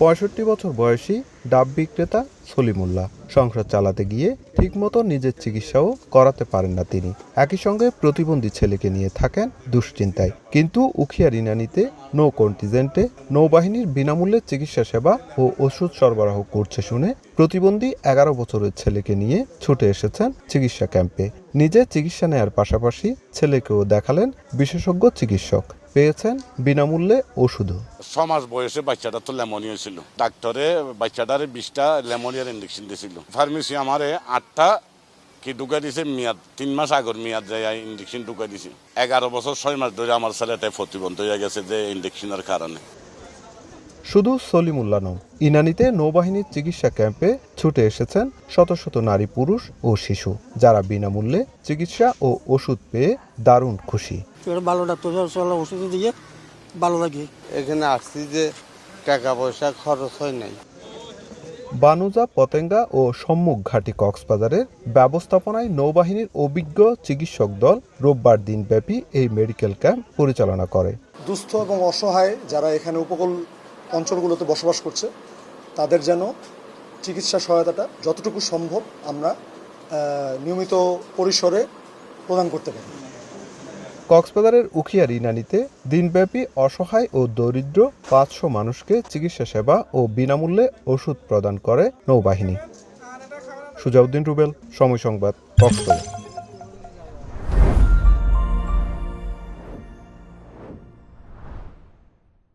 ৬৫ বছর বয়সী ডাব বিক্রেতা সলিমুল্লাহ সংসার চালাতে গিয়ে ঠিকমতো নিজের চিকিৎসাও করাতে পারেন না তিনি। একই সঙ্গে প্রতিবন্ধী ছেলেকে নিয়ে থাকেন দুশ্চিন্তায়। কিন্তু উখিয়া রিনানীতে নৌ কন্টিনজেন্টে নৌবাহিনীর বিনামূল্যে চিকিৎসা সেবা ও ওষুধ সরবরাহ করছে শুনে প্রতিবন্ধী ১১ বছরের ছেলেকে নিয়ে ছুটে এসেছেন চিকিৎসা ক্যাম্পে। নিজে চিকিৎসা নেয়ার পাশাপাশি ছেলেকেও দেখালেন বিশেষজ্ঞ চিকিৎসক। পেয়েছেন বিনামূল্যে ওষুধও। ৬ মাস বয়সে বাচ্চাটা তো লেমনিয়া ছিল। ডাক্তারে বাচ্চাটারে ২০টা লেমনিয়ার ইঞ্জেকশন দিয়েছিল। ফার্মেসি আমারে ৮টা কি ঢুকাই দিছে মেয়াদ ৩ মাস আগর মেয়াদ যায় ইঞ্জেকশন ঢুকাই দিছে। ১১ বছর ৬ মাস ধরে আমার ছেলেটাই প্রতিবন্ধী হয়ে গেছে যে ইঞ্জেকশনের কারণে। শুধু সলিমুল্লাহ নন, ইনানীতে নৌবাহিনীর চিকিৎসা ক্যাম্পে ছুটে এসেছেন শত শত নারী পুরুষ ও শিশু, যারা বিনামূল্যে চিকিৎসা ও ওষুধ পেয়ে দারুণ খুশি। ভালো ডাক্তার ওষুধ দিয়ে ভালো লাগে। এখানে আসছি যে টাকা পয়সা খরচ হয় নাই। বানুজা, পতেঙ্গা ও সম্মুখ ঘাটি কক্সবাজারের ব্যবস্থাপনায় নৌবাহিনীর অভিজ্ঞ চিকিৎসক দল রোববার দিনব্যাপী এই মেডিকেল ক্যাম্প পরিচালনা করে। দুস্থ এবং অসহায় যারা এখানে উপকূল অঞ্চলগুলোতে বসবাস করছে তাদের যেন চিকিৎসা সহায়তাটা যতটুকু সম্ভব আমরা নিয়মিত পরিসরে প্রদান করতে পারি। কক্সবাজারের উখিয়া রিনানীতে দিনব্যাপী অসহায় ও দরিদ্র ৫০০ মানুষকে চিকিৎসা সেবা ও বিনামূল্যে ওষুধ প্রদান করে নৌবাহিনী। সুজাউদ্দিন রুবেল, সময় সংবাদ, কক্সবাজার।